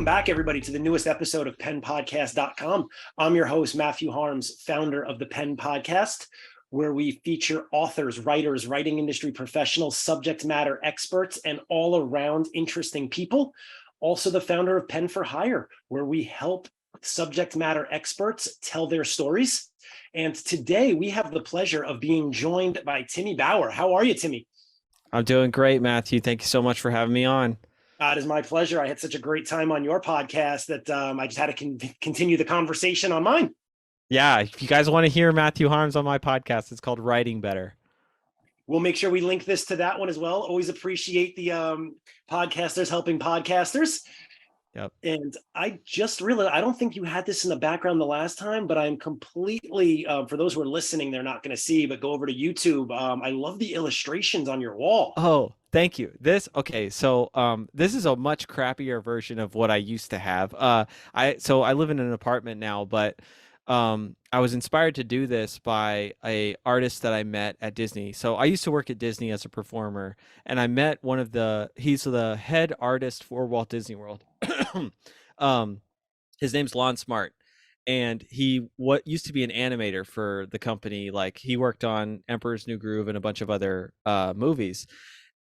Welcome back, everybody, to the newest episode of penpodcast.com. I'm your host, Matthew Harms, founder of the Pen Podcast, where we feature authors, writers, writing industry professionals, subject matter experts, and all around interesting people. Also the founder of Pen for Hire, where we help subject matter experts tell their stories. And today we have the pleasure of being joined by Timmy Bauer. How are you, Timmy? I'm doing great, Matthew. Thank you so much for having me on. It is my pleasure. I had such a great time on your podcast that I just had to continue the conversation on mine. Yeah, if you guys want to hear Matthew Harms on my podcast, it's called Writing Better. We'll make sure we link this to that one as well. Always appreciate the podcasters helping podcasters. Yep. And I just realized, I don't think you had this in the background the last time, but I'm completely, for those who are listening, they're not going to see, but go over to YouTube. I love the illustrations on your wall. Oh, thank you. This this is a much crappier version of what I used to have. I live in an apartment now, but I was inspired to do this by a artist that I met at Disney. So I used to work at Disney as a performer, and I met he's the head artist for Walt Disney World. His name's Lon Smart, and he what used to be an animator for the company. Like, he worked on Emperor's New Groove and a bunch of other movies.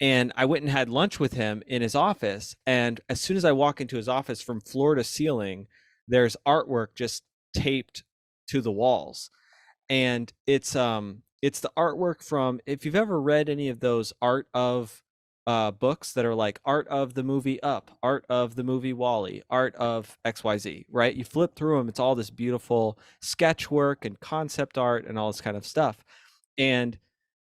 And I went and had lunch with him in his office, and as soon as I walk into his office, from floor to ceiling, there's artwork just taped to the walls. And it's the artwork from, if you've ever read any of those art of books that are like art of the movie Up, art of the movie Wally, art of XYZ, right? You flip through them, it's all this beautiful sketch work and concept art and all this kind of stuff. And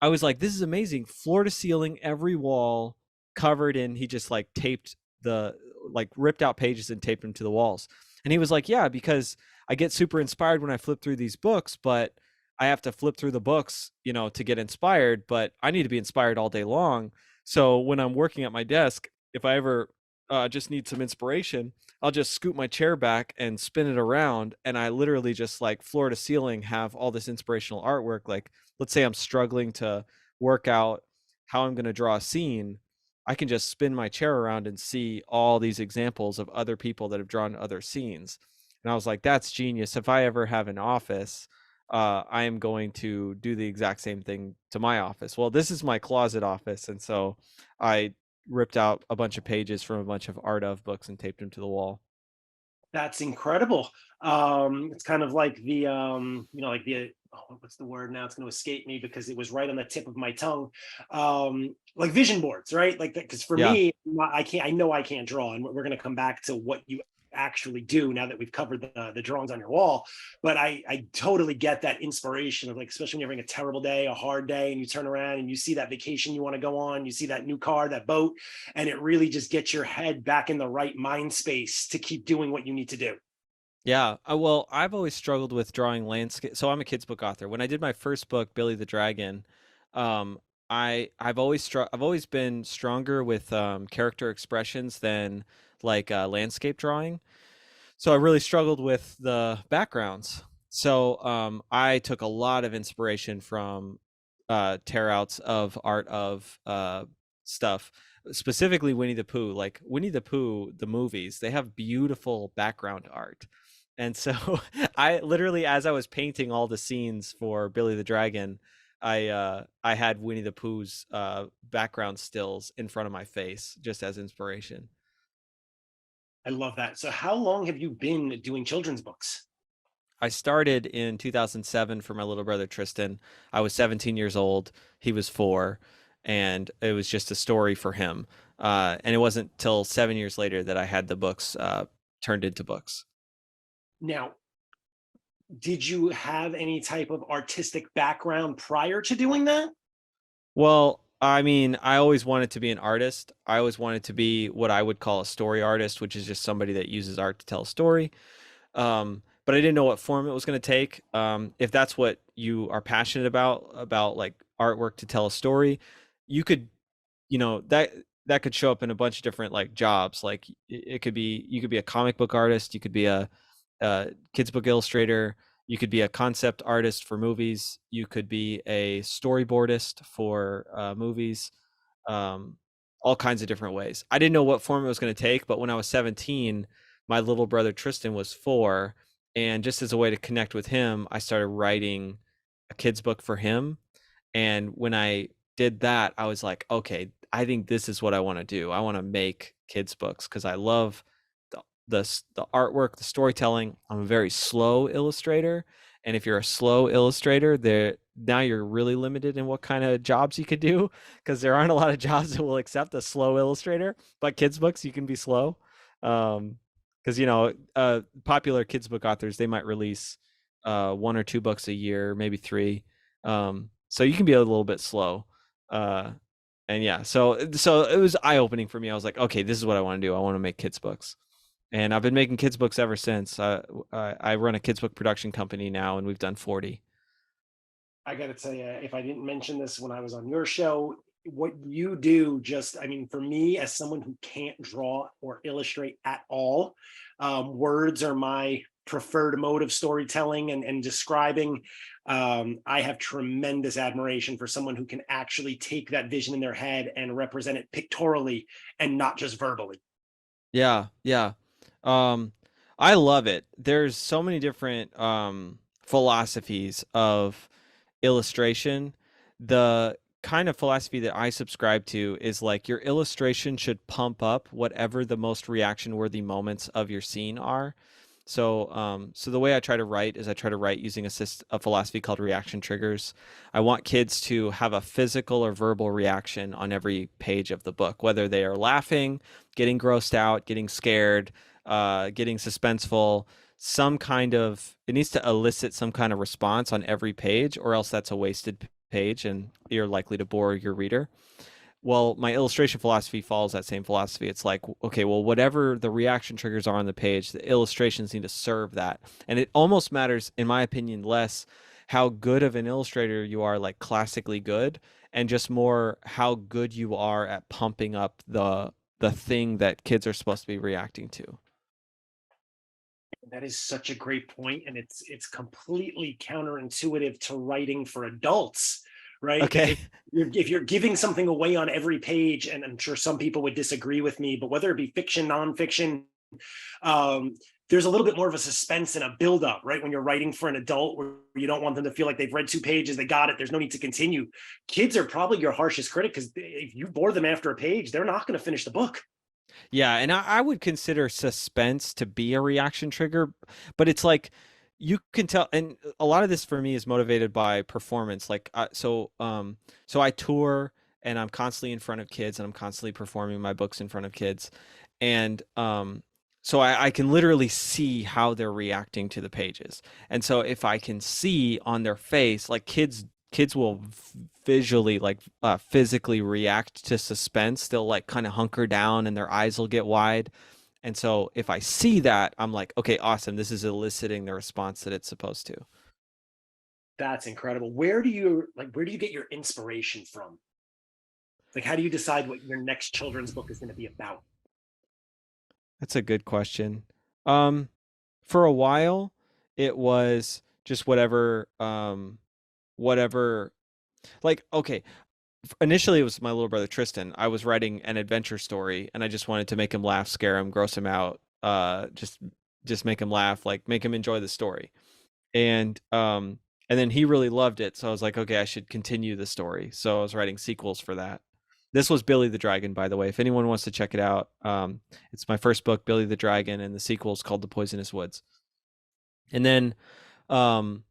I was like, this is amazing. Floor to ceiling, every wall covered in, he just like taped ripped out pages and taped them to the walls. And he was like, yeah, because I get super inspired when I flip through these books, but I have to flip through the books, to get inspired, but I need to be inspired all day long. So when I'm working at my desk, if I ever just need some inspiration, I'll just scoot my chair back and spin it around. And I literally just, like, floor to ceiling, have all this inspirational artwork. Like, let's say I'm struggling to work out how I'm going to draw a scene. I can just spin my chair around and see all these examples of other people that have drawn other scenes. And I was like, that's genius. If I ever have an office, I am going to do the exact same thing to my office. Well, this is my closet office. And so I ripped out a bunch of pages from a bunch of art of books and taped them to the wall. That's incredible. It's kind of like the, what's the word now? It's going to escape me because it was right on the tip of my tongue. Like vision boards, right? Like that, because for Yeah. me, I know I can't draw, and we're going to come back to what you actually do now that we've covered the drawings on your wall. But I totally get that inspiration of, like, especially when you're having a terrible day, a hard day, and you turn around and you see that vacation you want to go on, you see that new car, that boat, and it really just gets your head back in the right mind space to keep doing what you need to do. Yeah. Well, I've always struggled with drawing landscape. So I'm a kids book author. When I did my first book, Billy the Dragon, um, I've always been stronger with character expressions than like landscape drawing. So I really struggled with the backgrounds. So I took a lot of inspiration from tear outs of art of stuff, specifically Winnie the Pooh. Like Winnie the Pooh, the movies, they have beautiful background art. And so I literally, as I was painting all the scenes for Billy the Dragon, I had Winnie the Pooh's background stills in front of my face just as inspiration. I love that. So how long have you been doing children's books? I started in 2007 for my little brother Tristan. I was 17 years old. He was 4, and it was just a story for him. And it wasn't till 7 years later that I had the books turned into books. Now, did you have any type of artistic background prior to doing that? Well, I mean, I always wanted to be an artist. I always wanted to be what I would call a story artist, which is just somebody that uses art to tell a story. But I didn't know what form it was going to take. If that's what you are passionate about like artwork to tell a story, you could, that could show up in a bunch of different like jobs. Like it could be, you could be a comic book artist, you could be a kids book illustrator, you could be a concept artist for movies, you could be a storyboardist for movies, um, all kinds of different ways. I didn't know what form it was going to take, but when I was 17, my little brother Tristan was 4, and just as a way to connect with him, I started writing a kid's book for him. And when I did that, I was like, okay, I think this is what I want to do. I want to make kids books because I love the artwork, the storytelling. I'm a very slow illustrator, and if you're a slow illustrator, there now you're really limited in what kind of jobs you could do because there aren't a lot of jobs that will accept a slow illustrator. But kids books, you can be slow. Because popular kids book authors, they might release 1 or 2 books a year, maybe 3. So you can be a little bit slow. And yeah, so it was eye opening for me. I was like, okay, this is what I want to do. I want to make kids books, and I've been making kids books ever since. I run a kids book production company now, and we've done 40. I got to tell you, if I didn't mention this when I was on your show, what you do just, I mean, for me, as someone who can't draw or illustrate at all, words are my preferred mode of storytelling and describing. I have tremendous admiration for someone who can actually take that vision in their head and represent it pictorially and not just verbally. Yeah, yeah. Um, I love it. There's so many different philosophies of illustration. The kind of philosophy that I subscribe to is like your illustration should pump up whatever the most reaction worthy moments of your scene are. So the way I try to write is I try to write using a philosophy called reaction triggers. I want kids to have a physical or verbal reaction on every page of the book, whether they are laughing, getting grossed out, getting scared, getting suspenseful. It needs to elicit some kind of response on every page, or else that's a wasted page and you're likely to bore your reader. Well, my illustration philosophy follows that same philosophy. It's like, okay, well, whatever the reaction triggers are on the page, the illustrations need to serve that. And it almost matters, in my opinion, less how good of an illustrator you are, like classically good, and just more how good you are at pumping up the thing that kids are supposed to be reacting to. That is such a great point, and it's completely counterintuitive to writing for adults, right? Okay. If you're giving something away on every page, and I'm sure some people would disagree with me, but whether it be fiction, nonfiction, um, there's a little bit more of a suspense and a buildup, right? When you're writing for an adult, where you don't want them to feel like they've read 2 pages, they got it, there's no need to continue. Kids are probably your harshest critic because if you bore them after a page, they're not going to finish the book. Yeah, and I would consider suspense to be a reaction trigger, but it's like you can tell, and a lot of this for me is motivated by performance. So I tour, and I'm constantly in front of kids, and I'm constantly performing my books in front of kids, and so I can literally see how they're reacting to the pages, and so if I can see on their face, like kids will visually like physically react to suspense. They'll like kind of hunker down and their eyes will get wide. And so if I see that, I'm like, okay, awesome, this is eliciting the response that it's supposed to. That's incredible. Where do you get your inspiration from? Like, how do you decide what your next children's book is going to be about? That's a good question. um for a while it was just whatever, like, okay, initially it was my little brother Tristan. I was writing an adventure story and I just wanted to make him laugh, scare him, gross him out, just make him laugh, like make him enjoy the story. And then he really loved it, so I was like, okay, I should continue the story. So I was writing sequels for that. This was Billy the Dragon, by the way, if anyone wants to check it out. It's my first book, Billy the Dragon, and the sequel is called The Poisonous Woods. And then um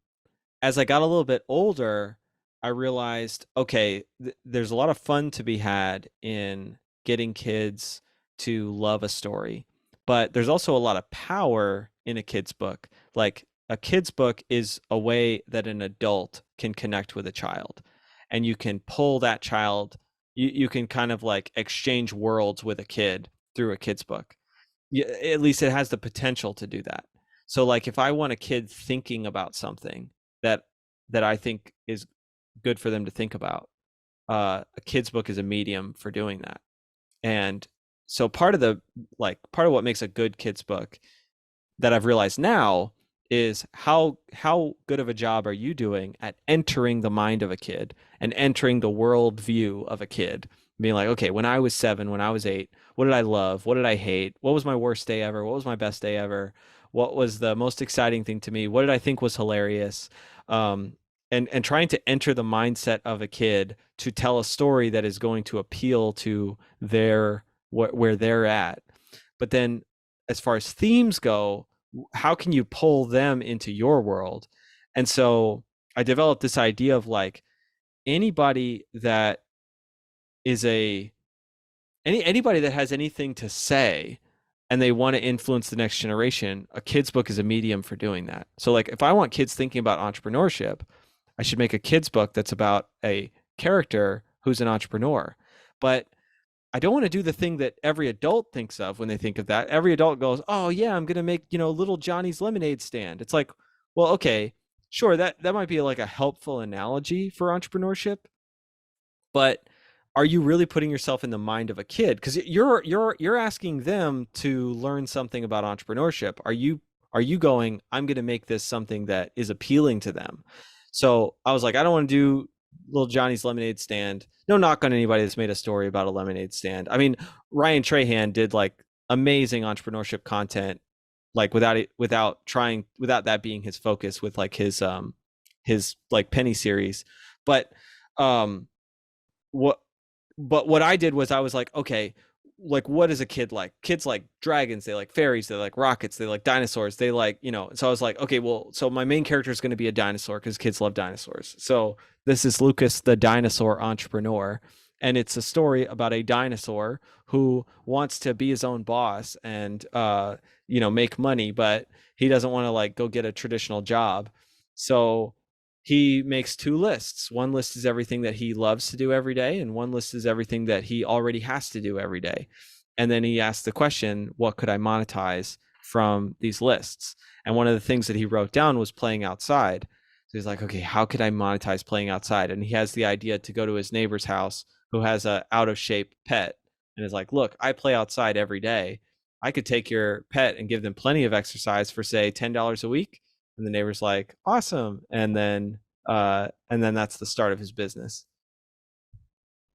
as I got a little bit older, I realized, okay, there's a lot of fun to be had in getting kids to love a story, but there's also a lot of power in a kid's book. Like a kid's book is a way that an adult can connect with a child, and you can pull that child. You can kind of like exchange worlds with a kid through a kid's book. Yeah, at least it has the potential to do that. So like if I want a kid thinking about something that I think is good for them to think about, a kid's book is a medium for doing that. And so part of what makes a good kid's book that I've realized now is how good of a job are you doing at entering the mind of a kid and entering the world view of a kid being like, okay, when I was 7, when I was 8, what did I love? What did I hate? What was my worst day ever? What was my best day ever? What was the most exciting thing to me? What did I think was hilarious? Um, and trying to enter the mindset of a kid to tell a story that is going to appeal to their where they're at. But then as far as themes go, how can you pull them into your world? And so I developed this idea of like anybody that is anybody that has anything to say and they want to influence the next generation, a kid's book is a medium for doing that. So like if I want kids thinking about entrepreneurship, I should make a kid's book that's about a character who's an entrepreneur. But I don't want to do the thing that every adult thinks of when they think of that. Every adult goes, "Oh yeah, I'm going to make, little Johnny's lemonade stand." It's like, well, okay, sure, that might be like a helpful analogy for entrepreneurship, but are you really putting yourself in the mind of a kid? Because you're asking them to learn something about entrepreneurship. Are you going, I'm going to make this something that is appealing to them? So I was like, I don't want to do little Johnny's lemonade stand. No knock on anybody that's made a story about a lemonade stand. I mean, Ryan Trahan did like amazing entrepreneurship content, like without that being his focus with like his like penny series. But um what but what I did was I was like, okay, like what is a kid like? Kids like dragons, they like fairies, they like rockets, they like dinosaurs, they like, so I was like, okay, well, so my main character is going to be a dinosaur because kids love dinosaurs. So this is Lucas the dinosaur entrepreneur, and it's a story about a dinosaur who wants to be his own boss and make money, but he doesn't want to like go get a traditional job. So he makes two lists. One list is everything that he loves to do every day, and one list is everything that he already has to do every day. And then he asks the question, what could I monetize from these lists? And one of the things that he wrote down was playing outside. So he's like, okay, how could I monetize playing outside? And he has the idea to go to his neighbor's house who has a out of shape pet and is like, look, I play outside every day. I could take your pet and give them plenty of exercise for say $10 a week. And the neighbor's like, awesome. And then that's the start of his business.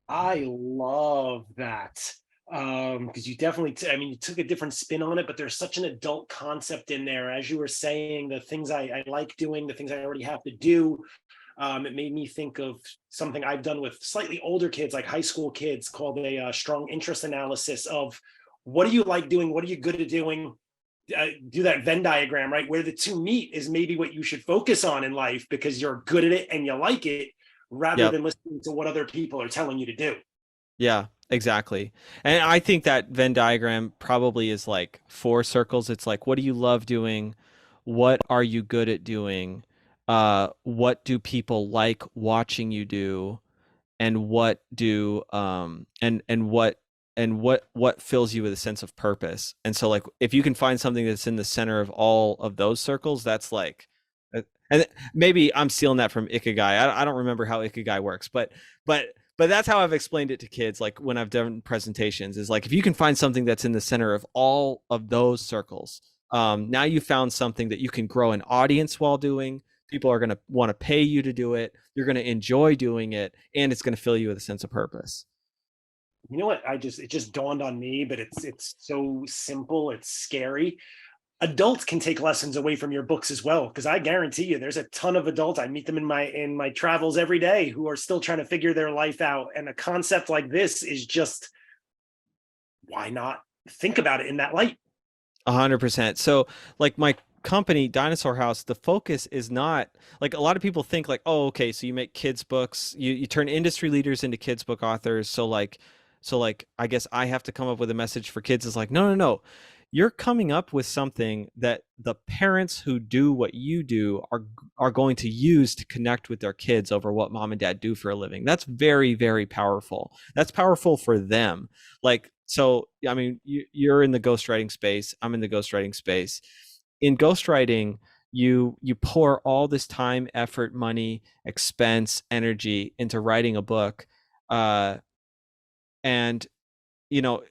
I love that. Because you definitely, I mean, you took a different spin on it, but there's such an adult concept in there. As you were saying, the things I like doing, the things I already have to do. It made me think of something I've done with slightly older kids, like high school kids, called a strong interest analysis of what do you like doing? What are you good at doing? Do that Venn diagram, right? Where the two meet is maybe what you should focus on in life because you're good at it and you like it, rather Yep. than listening to what other people are telling you to do. Yeah, exactly. And I think that Venn diagram probably is like 4 circles. It's like, what do you love doing? What are you good at doing? What do people like watching you do? And what do and what fills you with a sense of purpose. And so like if you can find something that's in the center of all of those circles, that's like and maybe I'm stealing that from Ikigai. I don't remember how Ikigai works, but that's how I've explained it to kids like when I've done presentations is like if you can find something that's in the center of all of those circles, now you found something that you can grow an audience while doing. People are going to want to pay you to do it. You're going to enjoy doing it, and it's going to fill you with a sense of purpose. You know what? It just dawned on me, but it's so simple, it's scary. Adults can take lessons away from your books as well, because I guarantee you there's a ton of adults. I meet them in my travels every day who are still trying to figure their life out. And a concept like this is just, why not think about it in that light? 100%. So, like my company, Dinosaur House, the focus is not like a lot of people think like, oh, okay, so you make kids books, you turn industry leaders into kids book authors. So like I guess I have to come up with a message for kids. Is like, no, no, no. You're coming up with something that the parents who do what you do are going to use to connect with their kids over what mom and dad do for a living. That's very, very powerful. That's powerful for them. Like, so I mean, you're in the ghostwriting space. I'm in the ghostwriting space. In ghostwriting, you pour all this time, effort, money, expense, energy into writing a book, uh, and you know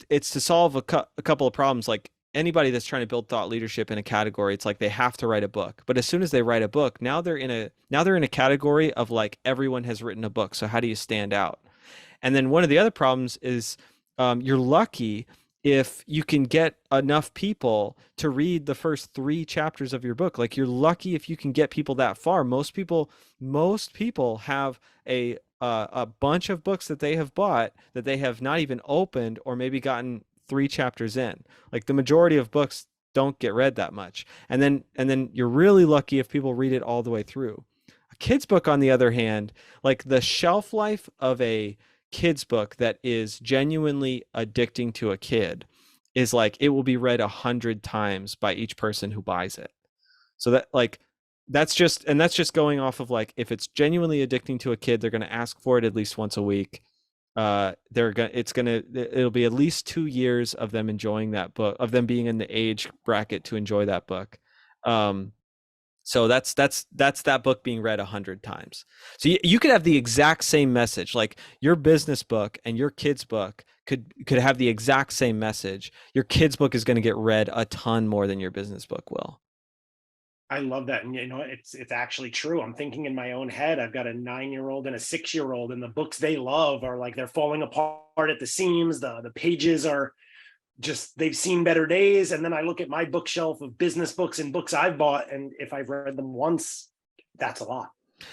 it's to solve a couple of problems. Like anybody that's trying to build thought leadership in a category, it's like they have to write a book. But as soon as they write a book, now they're in a category of like everyone has written a book. So how do you stand out? And then one of the other problems is you're lucky if you can get enough people to read the first 3 chapters of your book. Like you're lucky if you can get people that far. Most people have a bunch of books that they have bought that they have not even opened or maybe gotten 3 chapters in. Like the majority of books don't get read that much. And then you're really lucky if people read it all the way through. A kid's book, on the other hand, like the shelf life of a kid's book that is genuinely addicting to a kid is like it will be read 100 times by each person who buys it. So that like that's just going off of like if it's genuinely addicting to a kid, they're going to ask for it at least once a week. It'll be at least 2 years of them enjoying that book, of them being in the age bracket to enjoy that book. So that's that book being read 100 times. So you could have the exact same message, like your business book and your kid's book could have the exact same message. Your kid's book is going to get read a ton more than your business book will. I love that. And it's actually true. I'm thinking in my own head, I've got a 9-year-old and a 6-year-old, and the books they love are like they're falling apart at the seams. The pages are just, they've seen better days. And then I look at my bookshelf of business books and books I've bought, and if I've read them once, that's a lot.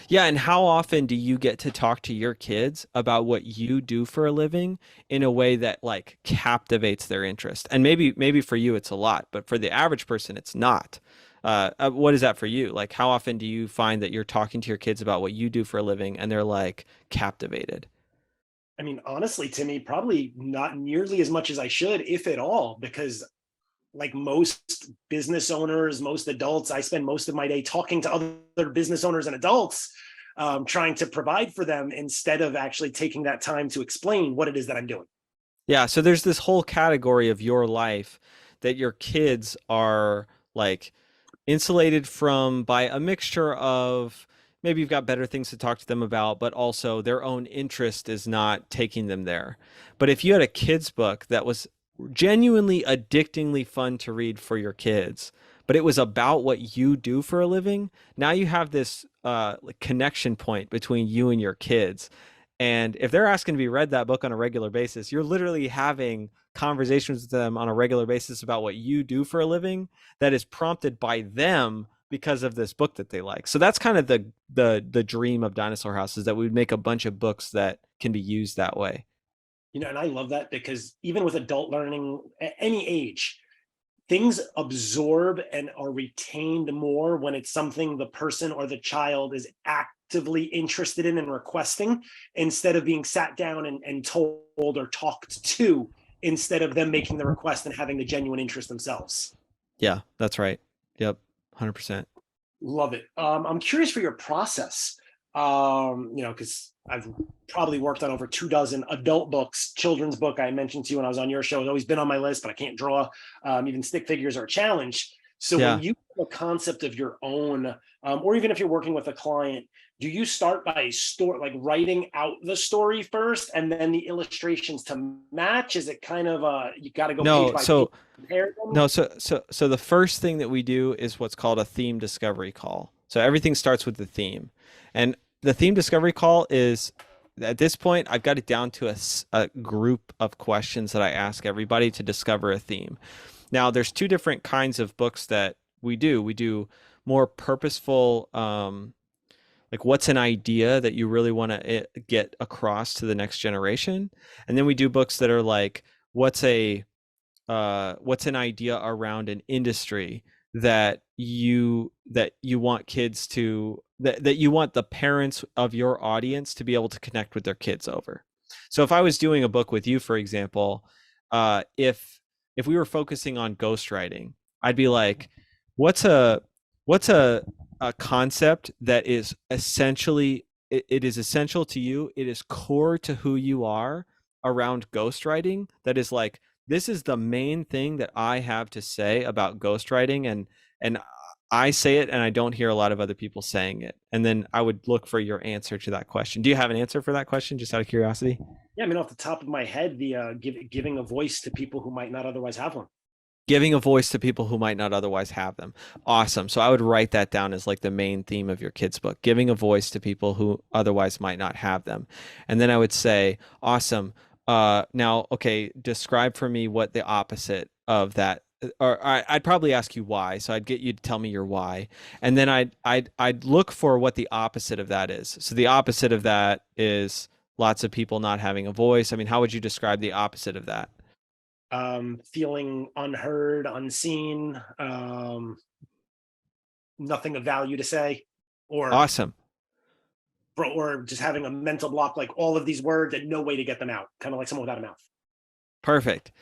Yeah, and how often do you get to talk to your kids about what you do for a living in a way that like captivates their interest? And maybe for you it's a lot, but for the average person it's not. What is that for you? Like how often do you find that you're talking to your kids about what you do for a living and they're like captivated? I mean, honestly, Timmy, probably not nearly as much as I should, if at all, because like most business owners, most adults, I spend most of my day talking to other business owners and adults, trying to provide for them instead of actually taking that time to explain what it is that I'm doing. Yeah, so there's this whole category of your life that your kids are like insulated from by a mixture of maybe you've got better things to talk to them about, but also their own interest is not taking them there. But if you had a kid's book that was genuinely addictingly fun to read for your kids, but it was about what you do for a living, now you have this like connection point between you and your kids. And if they're asking to be read that book on a regular basis, you're literally having conversations with them on a regular basis about what you do for a living that is prompted by them because of this book that they like. So that's kind of the dream of Dinosaur House, is that we would make a bunch of books that can be used that way. And I love that because even with adult learning at any age, things absorb and are retained more when it's something the person or the child is actively interested in and requesting, instead of being sat down and told or talked to, instead of them making the request and having the genuine interest themselves. Yeah, that's right. Yep, 100%. Love it. I'm curious for your process, because I've probably worked on over 24 adult books. Children's book I mentioned to you when I was on your show has always been on my list, but I can't draw. Even stick figures are a challenge. So Yeah. when you have a concept of your own, or even if you're working with a client, do you start by like writing out the story first and then the illustrations to match? Is it kind of you got to go page No, by page, compare them? no, so the first thing that we do is what's called a theme discovery call. So everything starts with the theme. And the theme discovery call is, at this point, I've got it down to a group of questions that I ask everybody to discover a theme. Now, there's 2 different kinds of books that we do. We do more purposeful, like what's an idea that you really want to get across to the next generation, and then we do books that are like what's an idea around an industry that you want kids to that you want the parents of your audience to be able to connect with their kids over. So if I was doing a book with you, for example, if we were focusing on ghostwriting, I'd be like, what's a concept that is essentially it is essential to you, it is core to who you are around ghostwriting, that is like, this is the main thing that I have to say about ghostwriting, and I say it and I don't hear a lot of other people saying it. And then I would look for your answer to that question. Do you have an answer for that question, just out of curiosity? Yeah, I mean, off the top of my head, the giving a voice to people who might not otherwise have one. Giving a voice to people who might not otherwise have them. Awesome. So I would write that down as like the main theme of your kids' book, giving a voice to people who otherwise might not have them. And then I would say, awesome. Now, okay, describe for me what the opposite of that, or I'd probably ask you why. So I'd get you to tell me your why, and then I'd look for what the opposite of that is. So the opposite of that is lots of people not having a voice. I mean, how would you describe the opposite of that? Feeling unheard, unseen, nothing of value to say, or Awesome. just having a mental block, like all of these words and no way to get them out, kind of like someone without a mouth. Perfect.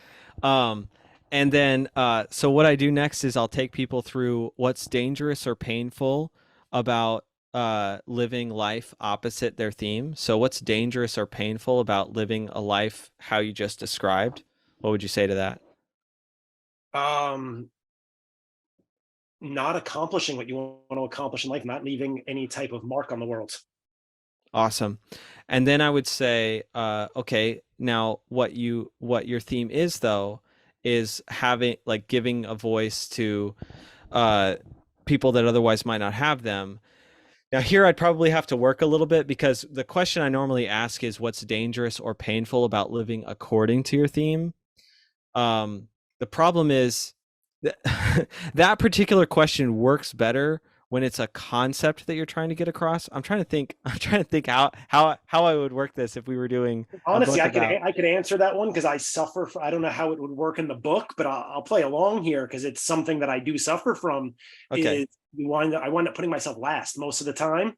Um, and then, so what I do next is I'll take people through what's dangerous or painful about living life opposite their theme. So, what's dangerous or painful about living a life how you just described? What would you say to that? Um, Not accomplishing what you want to accomplish in life, not leaving any type of mark on the world. Awesome. And then I would say, okay, now what your theme is though is having like giving a voice to uh, people that otherwise might not have them. Now, here I'd probably have to work a little bit because the question I normally ask is what's dangerous or painful about living according to your theme? Um, the problem is that that particular question works better when it's a concept that you're trying to get across. I'm trying to think. I'm trying to think how I would work this if we were doing a Honestly, book I could about. I could answer that one because I suffer. I don't know how it would work in the book, but I'll play along here because it's something that I do suffer from. Okay. Is I wind up putting myself last most of the time,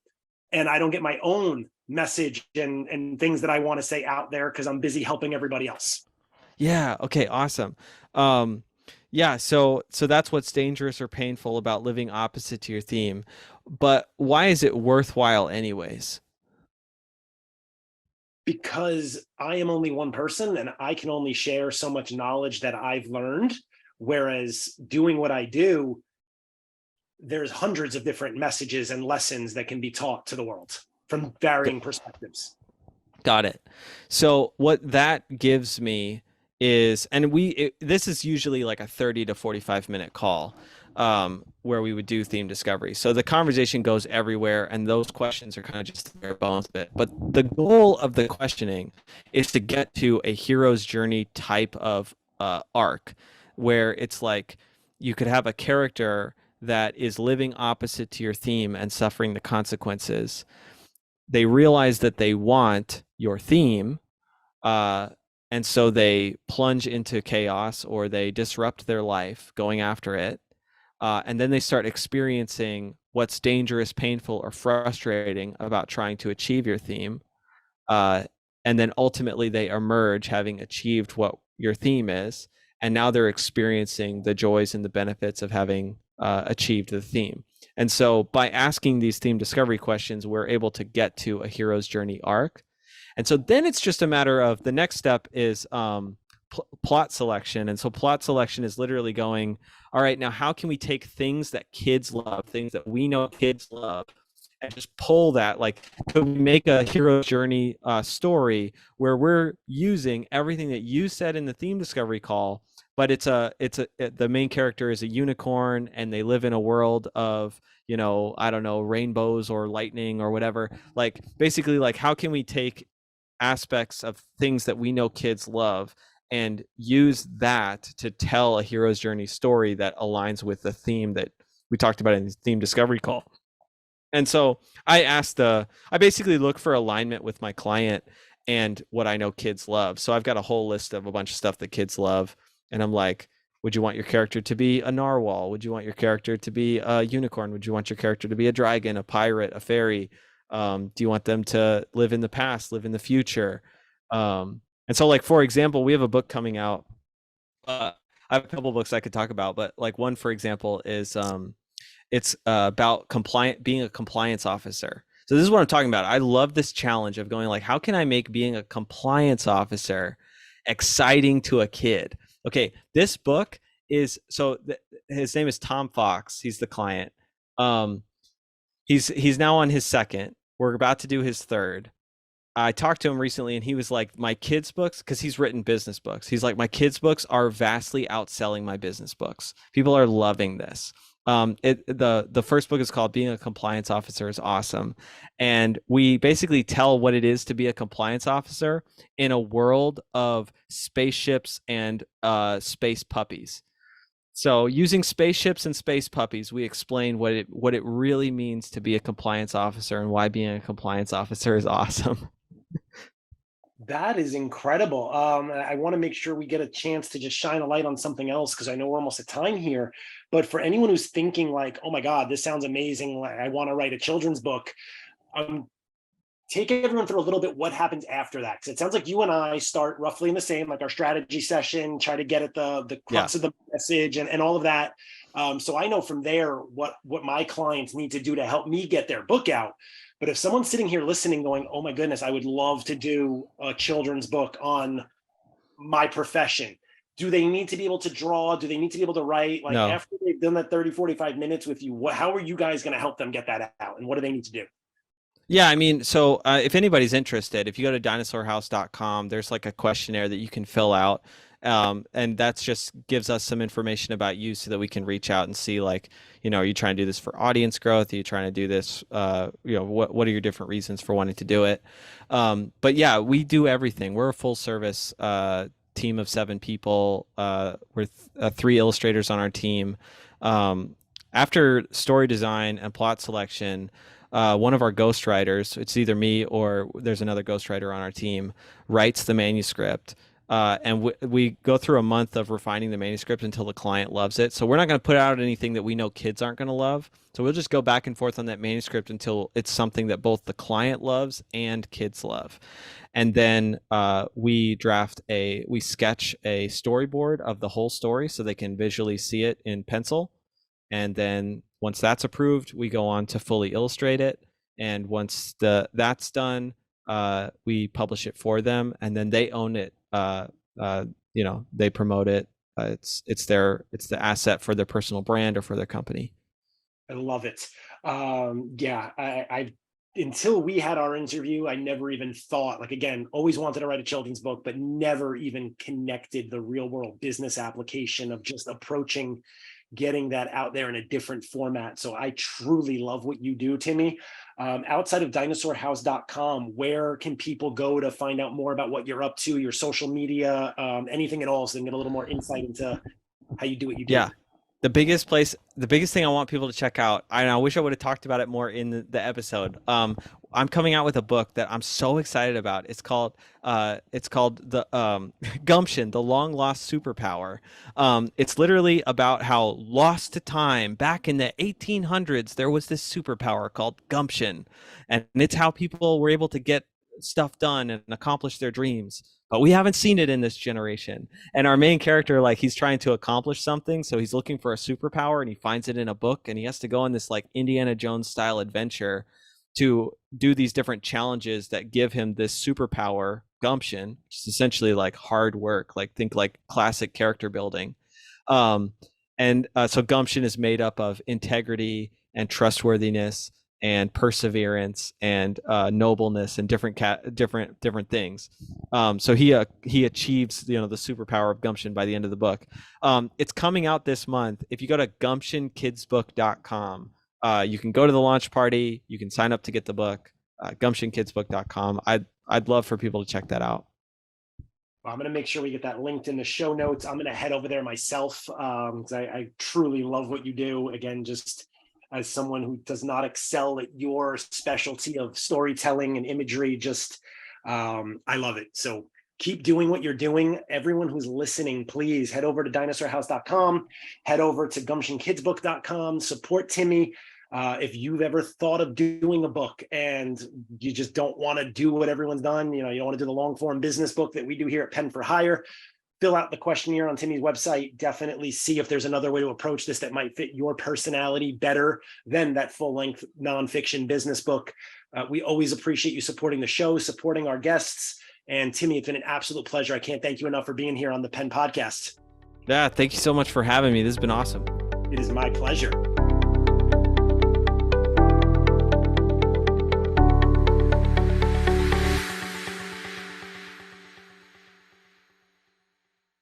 and I don't get my own message and things that I want to say out there because I'm busy helping everybody else. Yeah. Okay. Awesome. Um, yeah. So that's what's dangerous or painful about living opposite to your theme. But why is it worthwhile, anyways? Because I am only one person and I can only share so much knowledge that I've learned. Whereas doing what I do, there's hundreds of different messages and lessons that can be taught to the world from varying perspectives. Got it. So what that gives me is, and this is usually like a 30 to 45-minute call where we would do theme discovery. So the conversation goes everywhere, and those questions are kind of just the bare bones of it. But the goal of the questioning is to get to a hero's journey type of arc, where it's like you could have a character that is living opposite to your theme and suffering the consequences. They realize that they want your theme, uh, and so they plunge into chaos or they disrupt their life going after it, and then they start experiencing what's dangerous, painful, or frustrating about trying to achieve your theme, uh, and then ultimately they emerge having achieved what your theme is, and now they're experiencing the joys and the benefits of having achieved the theme. And so by asking these theme discovery questions, we're able to get to a hero's journey arc. And so then it's just a matter of the next step is plot selection. And so plot selection is literally going, all right, now how can we take things that kids love, things that we know kids love, and just pull that, like, could we make a hero journey story where we're using everything that you said in the theme discovery call, but the main character is a unicorn and they live in a world of, I don't know, rainbows or lightning or whatever. Like basically, like, how can we take aspects of things that we know kids love and use that to tell a hero's journey story that aligns with the theme that we talked about in the theme discovery call? And so I basically look for alignment with my client and what I know kids love. So I've got a whole list of a bunch of stuff that kids love. And I'm like, would you want your character to be a narwhal? Would you want your character to be a unicorn? Would you want your character to be a dragon, a pirate, a fairy? Do you want them to live in the past, live in the future? And so, like, for example, we have a book coming out. I have a couple books I could talk about, but like one, for example, is it's about being a compliance officer. So this is what I'm talking about. I love this challenge of going like, how can I make being a compliance officer exciting to a kid? Okay, this book is his name is Tom Fox. He's the client. Um, he's now on his second. We're about to do his third. I talked to him recently and he was like, my kids' books, because he's written business books. He's like, my kids' books are vastly outselling my business books. People are loving this. The first book is called Being a Compliance Officer is Awesome. And we basically tell what it is to be a compliance officer in a world of spaceships and space puppies. So using spaceships and space puppies, we explain what it really means to be a compliance officer and why being a compliance officer is awesome. That is incredible. I want to make sure we get a chance to just shine a light on something else because I know we're almost at time here. But for anyone who's thinking like, "Oh my God, this sounds amazing! Like, I want to write a children's book," take everyone through a little bit what happens after that. Because it sounds like you and I start roughly in the same, like our strategy session, try to get at the crux of the message and all of that. So I know from there what my clients need to do to help me get their book out. But if someone's sitting here listening going, oh my goodness, I would love to do a children's book on my profession. Do they need to be able to draw? Do they need to be able to write? Like after they've done that 30, 45 minutes with you, how are you guys going to help them get that out? And what do they need to do? Yeah, I mean, so if anybody's interested, if you go to dinosaurhouse.com, there's like a questionnaire that you can fill out. And that's just gives us some information about you so that we can reach out and see like, are you trying to do this for audience growth? Are you trying to do this? What are your different reasons for wanting to do it? But yeah, we do everything. We're a full service team of 7 people with 3 illustrators on our team. After story design and plot selection, one of our ghostwriters, it's either me or there's another ghostwriter on our team, writes the manuscript. And we go through a month of refining the manuscript until the client loves it. So we're not going to put out anything that we know kids aren't going to love. So we'll just go back and forth on that manuscript until it's something that both the client loves and kids love. And then we sketch a storyboard of the whole story so they can visually see it in pencil. And then once that's approved, we go on to fully illustrate it. And once that's done, we publish it for them, and then they own it. They promote it. It's the asset for their personal brand or for their company. I love it. I until we had our interview, I never even thought, like, again, always wanted to write a children's book, but never even connected the real world business application of just approaching getting that out there in a different format. So I truly love what you do, Timmy. Outside of dinosaurhouse.com, where can people go to find out more about what you're up to, your social media, anything at all, so they can get a little more insight into how you do what you do? Yeah. The biggest thing I want people to check out, I wish I would have talked about it more in the episode. I'm coming out with a book that I'm so excited about. It's called the Gumption, the long lost superpower. It's literally about how lost to time back in the 1800s there was this superpower called gumption, and it's how people were able to get stuff done and accomplish their dreams, but we haven't seen it in this generation. And our main character, like, he's trying to accomplish something, so he's looking for a superpower and he finds it in a book, and he has to go on this like Indiana Jones style adventure to do these different challenges that give him this superpower, gumption, which is essentially like hard work, like think like classic character building. So gumption is made up of integrity and trustworthiness and perseverance and nobleness and different things. So he achieves the superpower of gumption by the end of the book. It's coming out this month. If you go to gumptionkidsbook.com, you can go to the launch party. You can sign up to get the book. Gumptionkidsbook.com. I'd love for people to check that out. I'm going to make sure we get that linked in the show notes. I'm going to head over there myself because I truly love what you do. Again, just as someone who does not excel at your specialty of storytelling and imagery, I love it. So keep doing what you're doing. Everyone who's listening, please head over to dinosaurhouse.com, head over to gumptionkidsbook.com, support Timmy. If you've ever thought of doing a book and you just don't want to do what everyone's done, you don't want to do the long form business book that we do here at Pen for Hire, fill out the questionnaire on Timmy's website. Definitely see if there's another way to approach this that might fit your personality better than that full-length nonfiction business book. We always appreciate you supporting the show, supporting our guests. And Timmy, it's been an absolute pleasure. I can't thank you enough for being here on the Pen Podcast. Yeah, thank you so much for having me. This has been awesome. It is my pleasure.